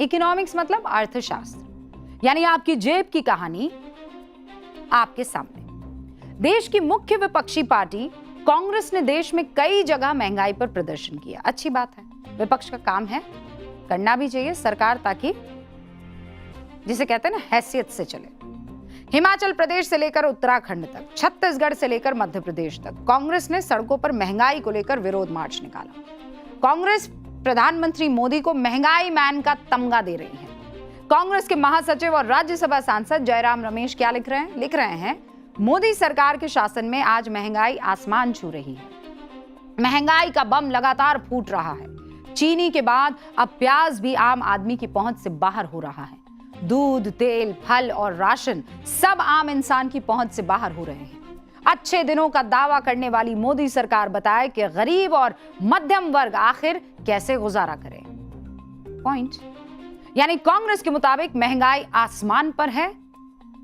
Economics मतलब अर्थशास्त्र, यानी आपकी जेब की कहानी आपके सामने। देश की मुख्य विपक्षी पार्टी कांग्रेस ने देश में कई जगह महंगाई पर प्रदर्शन किया। अच्छी बात है, विपक्ष का काम है, करना भी चाहिए सरकार, ताकि जिसे कहते हैं ना हैसियत से चले। हिमाचल प्रदेश से लेकर उत्तराखंड तक, छत्तीसगढ़ से लेकर मध्य प्रदेश तक कांग्रेस ने सड़कों पर महंगाई को लेकर विरोध मार्च निकाला। कांग्रेस प्रधानमंत्री मोदी को महंगाई मैन का तमगा दे रही है। कांग्रेस के महासचिव और राज्यसभा सांसद जयराम रमेश क्या लिख रहे हैं, मोदी सरकार के शासन में आज महंगाई आसमान छू रही है। महंगाई का बम लगातार फूट रहा है। चीनी के बाद अब प्याज भी आम आदमी की पहुंच से बाहर हो रहा है। दूध, तेल, फल और राशन सब आम इंसान की पहुंच से बाहर हो रहे हैं। अच्छे दिनों का दावा करने वाली मोदी सरकार बताए कि गरीब और मध्यम वर्ग आखिर कैसे गुजारा करे। पॉइंट, यानी कांग्रेस के मुताबिक महंगाई आसमान पर है।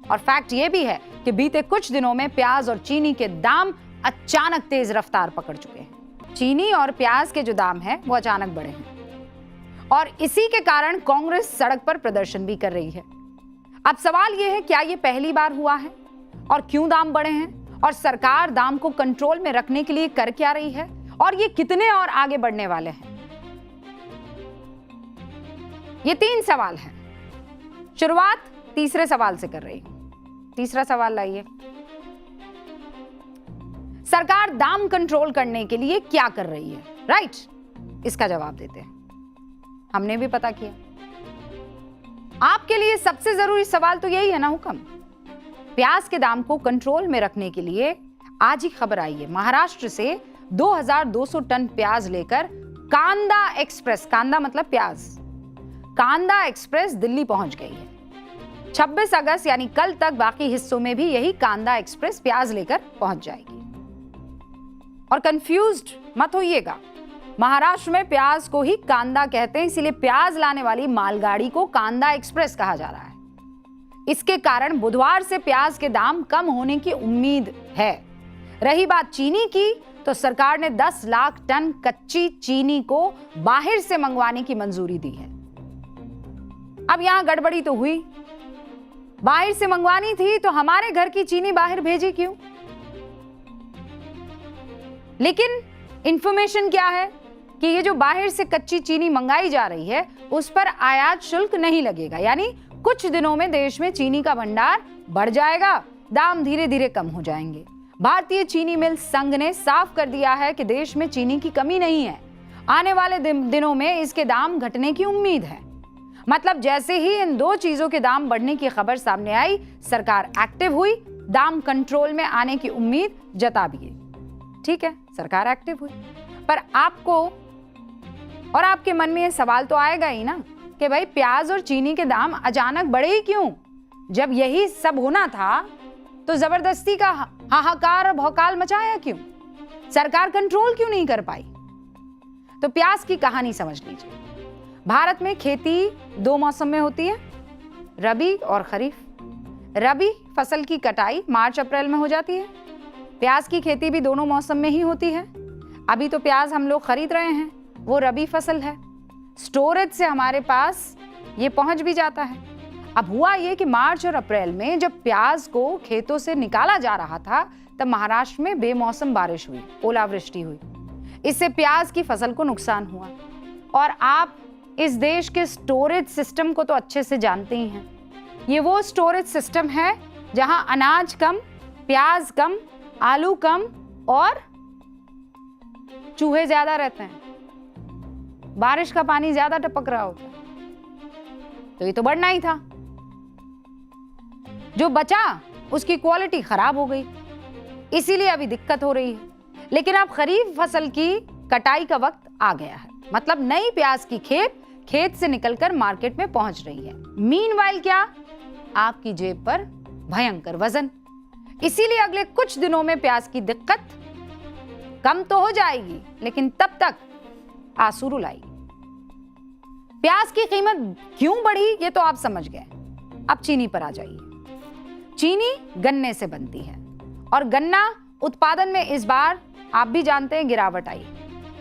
और फैक्ट यह भी है कि बीते कुछ दिनों में प्याज और चीनी के दाम अचानक तेज रफ्तार पकड़ चुके हैं। चीनी और प्याज के जो दाम है वो अचानक बढ़े हैं और इसी के कारण कांग्रेस सड़क पर प्रदर्शन भी कर रही है। अब सवाल यह है, क्या यह पहली बार हुआ है और क्यों दाम बढ़े हैं और सरकार दाम को कंट्रोल में रखने के लिए कर क्या रही है और ये कितने और आगे बढ़ने वाले हैं? ये 3 सवाल हैं। शुरुआत तीसरे सवाल से कर रही हूं। तीसरा सवाल लाइए, सरकार दाम कंट्रोल करने के लिए क्या कर रही है? राइट, इसका जवाब देते हैं। हमने भी पता किया। आपके लिए सबसे जरूरी सवाल तो यही है ना हुक्म। प्याज के दाम को कंट्रोल में रखने के लिए आज ही खबर आई है, महाराष्ट्र से 2200 टन प्याज लेकर कांदा एक्सप्रेस, कांदा मतलब प्याज, कांदा एक्सप्रेस दिल्ली पहुंच गई है। 26 अगस्त यानी कल तक बाकी हिस्सों में भी यही कांदा एक्सप्रेस प्याज लेकर पहुंच जाएगी। और कंफ्यूज्ड मत होइएगा, महाराष्ट्र में प्याज को ही कांदा कहते हैं, इसीलिए प्याज लाने वाली मालगाड़ी को कांदा एक्सप्रेस कहा जा रहा है। इसके कारण बुधवार से प्याज के दाम कम होने की उम्मीद है। रही बात चीनी की, तो सरकार ने 10 लाख टन कच्ची चीनी को बाहर से मंगवाने की मंजूरी दी है। अब यहां गड़बड़ी तो हुई, बाहर से मंगवानी थी तो हमारे घर की चीनी बाहर भेजी क्यों? लेकिन इंफॉर्मेशन क्या है कि ये जो बाहर से कच्ची चीनी मंगाई जा रही है उस पर आयात शुल्क नहीं लगेगा, यानी कुछ दिनों में देश में चीनी का भंडार बढ़ जाएगा, दाम धीरे धीरे कम हो जाएंगे। भारतीय चीनी मिल संघ ने साफ कर दिया है कि देश में चीनी की कमी नहीं है, आने वाले दिनों में इसके दाम घटने की उम्मीद है। मतलब जैसे ही इन 2 चीजों के दाम बढ़ने की खबर सामने आई, सरकार एक्टिव हुई, दाम कंट्रोल में आने की उम्मीद जता भी गई। ठीक है, सरकार एक्टिव हुई, पर आपको और आपके मन में ये सवाल तो आएगा ही ना कि भाई प्याज और चीनी के दाम अचानक बढ़े ही क्यों? जब यही सब होना था तो जबरदस्ती का हाहाकार और भौकाल मचाया क्यों? सरकार कंट्रोल क्यों नहीं कर पाई? तो प्याज की कहानी समझ लीजिए। भारत में खेती 2 मौसम में होती है, रबी और खरीफ। रबी फसल की कटाई मार्च अप्रैल में हो जाती है। प्याज की खेती भी दोनों मौसम में ही होती है। अभी तो प्याज हम लोग खरीद रहे हैं, वो रबी फसल है। स्टोरेज से हमारे पास ये पहुंच भी जाता है। अब हुआ ये कि मार्च और अप्रैल में जब प्याज को खेतों से निकाला जा रहा था तब महाराष्ट्र में बेमौसम बारिश हुई, ओलावृष्टि हुई। इससे प्याज की फसल को नुकसान हुआ। और आप इस देश के स्टोरेज सिस्टम को तो अच्छे से जानते ही हैं। ये वो स्टोरेज सिस्टम है जहां अनाज कम, प्याज कम, आलू कम और चूहे ज्यादा रहते हैं, बारिश का पानी ज्यादा टपक रहा होता है। तो ये तो बढ़ना ही था। जो बचा उसकी क्वालिटी खराब हो गई, इसीलिए अभी दिक्कत हो रही है। लेकिन अब खरीफ फसल की कटाई का वक्त आ गया है, मतलब नई प्याज की खेत से निकलकर मार्केट में पहुंच रही है। मीनवाइल क्या, आपकी जेब पर भयंकर वजन। इसीलिए अगले कुछ दिनों में प्याज की दिक्कत कम तो हो जाएगी, लेकिन तब तक आंसू रुलाएगी। प्याज की कीमत क्यों बढ़ी ये तो आप समझ गए। अब चीनी पर आ जाइए। चीनी गन्ने से बनती है और गन्ना उत्पादन में इस बार आप भी जानते हैं गिरावट आई,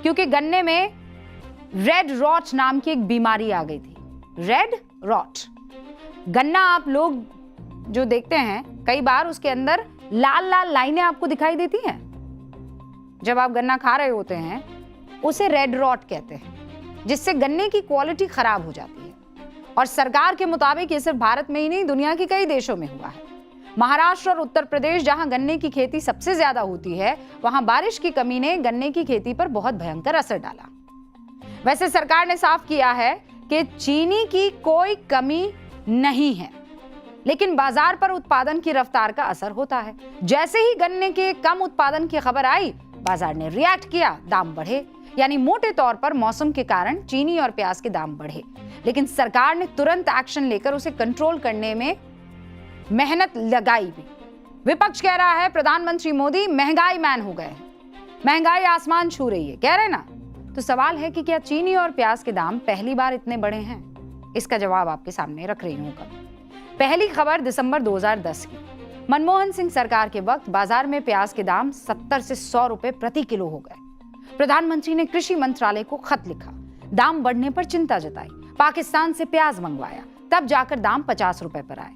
क्योंकि गन्ने में रेड रॉट नाम की एक बीमारी आ गई थी। Red rot. गन्ना आप लोग जो देखते हैं कई बार उसके अंदर लाल लाल लाइनें आपको दिखाई देती हैं। जब आप गन्ना खा रहे होते हैं उसे रेड रॉट कहते हैं, जिससे गन्ने की क्वालिटी खराब हो जाती है। और सरकार के मुताबिक ये सिर्फ भारत में ही नहीं, दुनिया के कई देशों में हुआ है। महाराष्ट्र और उत्तर प्रदेश, जहां गन्ने की खेती सबसे ज्यादा होती है, वहां बारिश की कमी ने गन्ने की खेती पर बहुत भयंकर असर डाला। वैसे सरकार ने साफ किया है कि चीनी की कोई कमी नहीं है, लेकिन बाजार पर उत्पादन की रफ्तार का असर होता है। जैसे ही गन्ने के कम उत्पादन की खबर आई, बाजार ने रिएक्ट किया, दाम बढ़े। यानी मोटे तौर पर मौसम के कारण चीनी और प्याज के दाम बढ़े, लेकिन सरकार ने तुरंत एक्शन लेकर उसे कंट्रोल करने में मेहनत लगाई भी। विपक्ष कह रहा है प्रधानमंत्री मोदी महंगाई मैन हो गए हैं, महंगाई आसमान छू रही है, कह रहे ना। तो सवाल है कि क्या चीनी और प्याज के दाम पहली बार इतने बढ़े हैं? इसका जवाब आपके सामने रख रही हूं। पहली खबर दिसंबर 2010 की। मनमोहन सिंह सरकार के वक्त बाजार में प्याज के दाम 70 से 100 रुपए प्रति किलो हो गए। प्रधानमंत्री ने कृषि मंत्रालय को खत लिखा, दाम बढ़ने पर चिंता जताई, पाकिस्तान से प्याज मंगवाया, तब जाकर दाम 50 रुपए पर आए।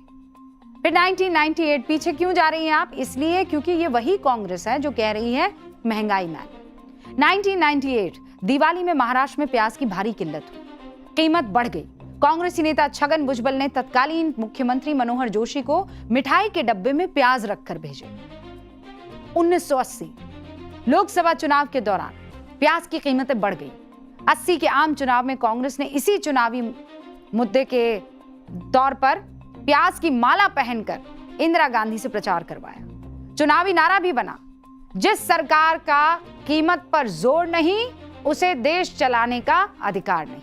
फिर 1998, पीछे क्यों जा रही हैं आप? इसलिए क्योंकि ये वही कांग्रेस है जो कह रही है महंगाई मैन। 1998 दिवाली में महाराष्ट्र में प्याज की भारी किल्लत हुई, कीमत बढ़ गई। कांग्रेसी नेता छगन भुजबल ने तत्कालीन मुख्यमंत्री मनोहर जोशी को मिठाई के डब्बे में प्याज रखकर भेजे। 1980 लोकसभा चुनाव के दौरान प्याज की कीमतें बढ़ गई। 80 के आम चुनाव में कांग्रेस ने इसी चुनावी मुद्दे के तौर पर प्याज की माला पहनकर इंदिरा गांधी से प्रचार करवाया। चुनावी नारा भी बना, जिस सरकार का कीमत पर जोर नहीं, उसे देश चलाने का अधिकार नहीं।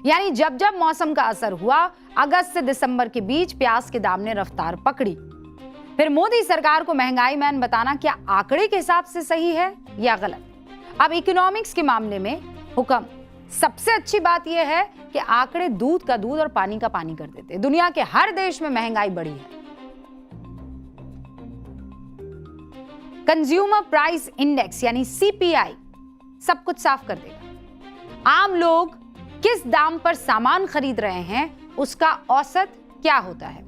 यानी जब जब मौसम का असर हुआ, अगस्त से दिसंबर के बीच प्याज के दाम ने रफ्तार पकड़ी। फिर मोदी सरकार को महंगाई मैन बताना क्या आंकड़े के हिसाब से सही है या गलत? अब इकोनॉमिक्स के मामले में हुक्म, सबसे अच्छी बात यह है कि आंकड़े दूध का दूध और पानी का पानी कर देते। दुनिया के हर देश में महंगाई बढ़ी है। कंज्यूमर प्राइस इंडेक्स यानी सीपीआई सब कुछ साफ कर देगा। आम लोग किस दाम पर सामान खरीद रहे हैं, उसका औसत क्या होता है।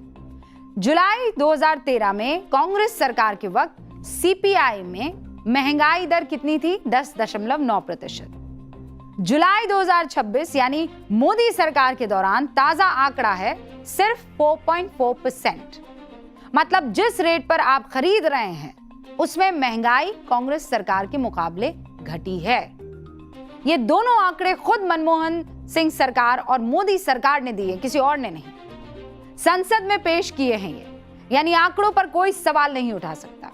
जुलाई 2013 में कांग्रेस सरकार के वक्त सीपीआई में महंगाई दर कितनी थी? 10.9%। जुलाई 2026 यानी मोदी सरकार के दौरान ताजा आंकड़ा है सिर्फ 4.4%। मतलब जिस रेट पर आप खरीद रहे हैं उसमें महंगाई कांग्रेस सरकार के मुकाबले घटी है। ये दोनों आंकड़े खुद मनमोहन सिंह सरकार और मोदी सरकार ने दिए, किसी और ने नहीं। संसद में पेश किए हैं ये, यानी आंकड़ों पर कोई सवाल नहीं उठा सकता।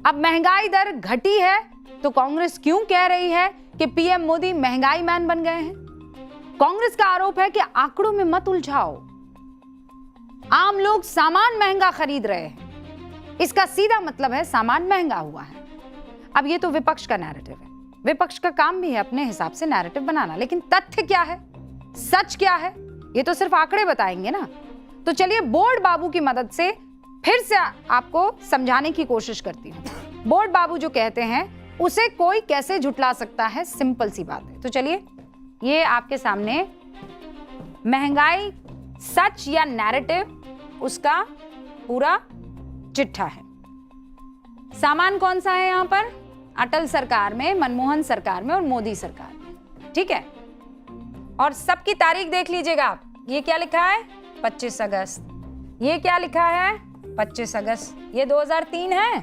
अब महंगाई दर घटी है तो कांग्रेस क्यों कह रही है कि पीएम मोदी महंगाई मैन बन गए हैं? कांग्रेस का आरोप है कि आंकड़ों में मत उलझाओ, आम लोग सामान महंगा खरीद रहे हैं, इसका सीधा मतलब है सामान महंगा हुआ है। अब ये तो विपक्ष का नैरेटिव है, विपक्ष का काम भी है अपने हिसाब से नैरेटिव बनाना, लेकिन तथ्य क्या है, सच क्या है, ये तो सिर्फ आंकड़े बताएंगे ना। तो चलिए बोर्ड बाबू की मदद से फिर से आपको समझाने की कोशिश करती हूँ। बोर्ड बाबू जो कहते हैं उसे कोई कैसे झुठला सकता है, सिंपल सी बात है। तो चलिए ये आपके सामने महंगाई सच या नैरेटिव उसका पूरा चिट्ठा है। सामान कौन सा है यहाँ पर? अटल सरकार में, मनमोहन सरकार में और मोदी सरकार में, ठीक है। और सबकी तारीख देख लीजिएगा आप, ये क्या लिखा है 25 अगस्त, ये क्या लिखा है 25 अगस्त, ये 2003 है,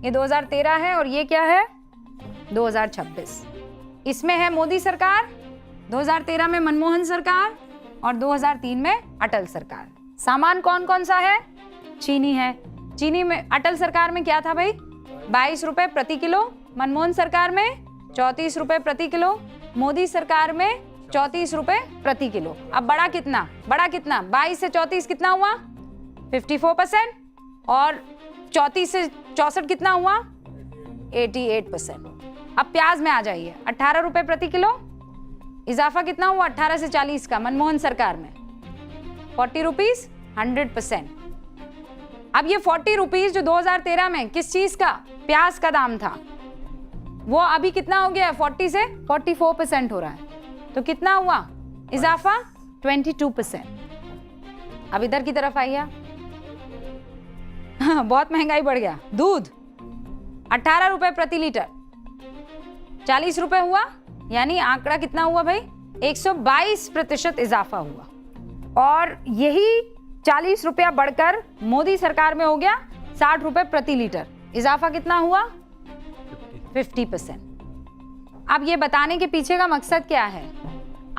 ये 2013 है और ये क्या है 2026। इसमें है मोदी सरकार, 2013 में मनमोहन सरकार और 2003 में अटल सरकार। सामान कौन कौन सा है? चीनी है। चीनी में अटल सरकार में क्या था भाई? 22 रुपए प्रति किलो, मनमोहन सरकार में 34 रुपए प्रति किलो, मोदी सरकार में 34 रुपए प्रति किलो। अब बड़ा कितना? बड़ा कितना? 22 से 34 कितना हुआ? 54%। और 34 से 64 कितना हुआ? 88%। अब प्याज में आ जाइए, 18 रुपए प्रति किलो, इजाफा कितना हुआ 18 से 40 का मनमोहन सरकार में, 40 रुपीज 100%। अब ये 40 रुपीज जो 2013 में किस चीज का? प्याज का दाम था, वो अभी कितना हो गया है? 40 से 44% हो रहा है। तो कितना हुआ? इजाफा 22%। अब इधर की तरफ आइए। बहुत महंगाई बढ़ गया। दूध 18 रुपए प्रति लीटर, 40 रुपए हुआ, यानी आंकड़ा कितना हुआ भाई? 122% इजाफा हुआ। और यही 40 रुपया बढ़कर मोदी सरकार में हो गया 60 रुपए प्रति लीटर। इजाफा कितना हुआ? 50%। अब ये बताने के पीछे का मकसद क्या है?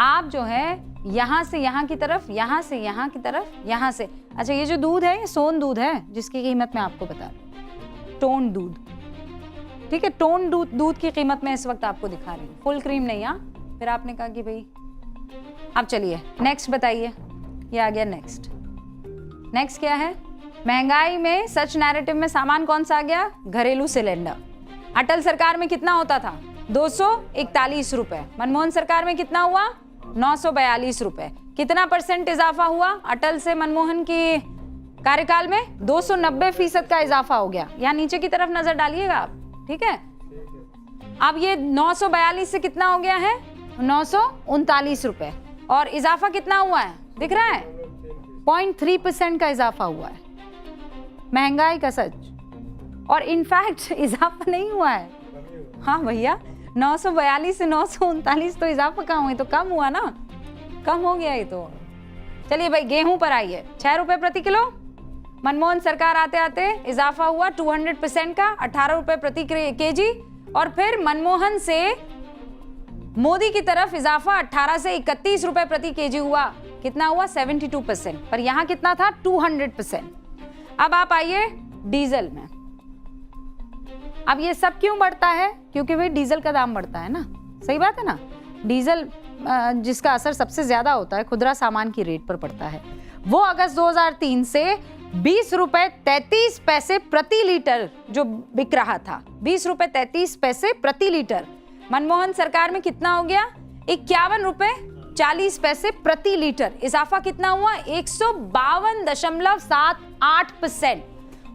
आप जो है यहां से यहां की तरफ, यहां से यहां की तरफ, यहां से, अच्छा ये जो दूध है ये सोन दूध है जिसकी कीमत मैं आपको बता रही हूं, टोन दूध, ठीक है, टोन दूध की कीमत मैं इस वक्त आपको दिखा रही हूँ, फुल क्रीम नहीं। हाँ, फिर आपने कहा कि भाई अब चलिए नेक्स्ट बताइए। ये आ गया नेक्स्ट। नेक्स्ट क्या है? महंगाई में सच नैरेटिव में सामान कौन सा आ गया? घरेलू सिलेंडर। अटल सरकार में कितना होता था? 241 रुपए। मनमोहन सरकार में कितना हुआ? 942 रुपए। कितना % इजाफा हुआ अटल से मनमोहन की कार्यकाल में? 290% का इजाफा हो गया। यहाँ नीचे की तरफ नजर डालिएगा आप, ठीक है। अब ये 942 से कितना हो गया है? 939 रुपए। और इजाफा कितना हुआ है दिख रहा है? 0.3% का इजाफा हुआ है। महंगाई का सच। और इनफैक्ट इजाफा नहीं हुआ है। हाँ भैया, 942 से 939 तो इजाफा कहाँ हुआ? तो कम हुआ ना, कम हो गया ये तो। चलिए भाई गेहूं पर आइए। 6 रुपए प्रति किलो। मनमोहन सरकार आते आते इजाफा हुआ 200% का, 18 रुपए प्रति केजी। और फिर मनमोहन से मोदी की तरफ इजाफा 18 से 31 रुपए प्रति केजी हुआ। कितना हुआ? 72%। पर यहां कितना था? 200%। अब आप आइए डीजल में। अब ये सब क्यों बढ़ता है? क्योंकि भाई डीजल का दाम बढ़ता है ना, सही बात है ना। डीजल जिसका असर सबसे ज्यादा होता है खुदरा सामान की रेट पर पड़ता है, वो अगस्त 2003 से 20 रुपए 33 पैसे प्रति लीटर जो बिक रहा था, 20 रुपए 33 पैसे प्रति लीटर। मनमोहन सरकार में कितना हो गया? 51 रुपए 40 पैसे प्रति लीटर। इजाफा कितना हुआ? 152.78%।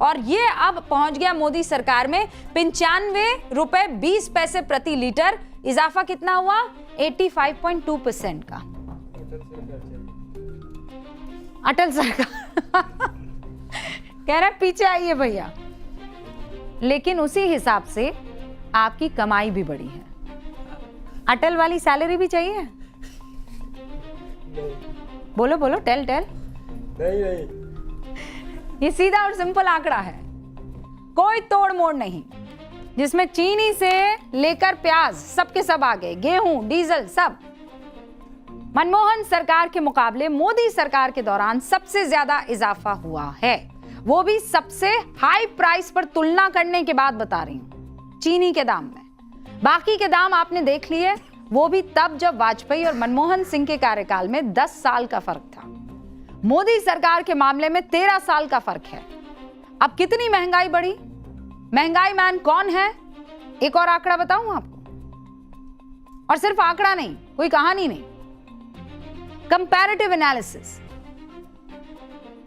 और ये अब पहुंच गया मोदी सरकार में 95 रुपए 20 पैसे प्रति लीटर। इजाफा कितना हुआ? 85.2% का। अटल सरकार कह रहा है पीछे आइए भैया। लेकिन उसी हिसाब से आपकी कमाई भी बढ़ी है। अटल वाली सैलरी भी चाहिए? बोलो बोलो, टेल। नहीं। ये सीधा और सिंपल आंकड़ा है, कोई तोड़ मोड़ नहीं, जिसमें चीनी से लेकर प्याज सबके सब आ गए, गेहूं, डीजल सब। मनमोहन सरकार के मुकाबले मोदी सरकार के दौरान सबसे ज्यादा इजाफा हुआ है, वो भी सबसे हाई प्राइस पर तुलना करने के बाद बता रही हूं, चीनी के दाम में। बाकी के दाम आपने देख लिए, वो भी तब जब वाजपेयी और मनमोहन सिंह के कार्यकाल में 10 साल का फर्क था। मोदी सरकार के मामले में 13 साल का फर्क है। अब कितनी महंगाई बढ़ी? महंगाई मैन कौन है? एक और आंकड़ा बताऊं आपको, और सिर्फ आंकड़ा नहीं, कोई कहानी नहीं, कंपैरेटिव एनालिसिस।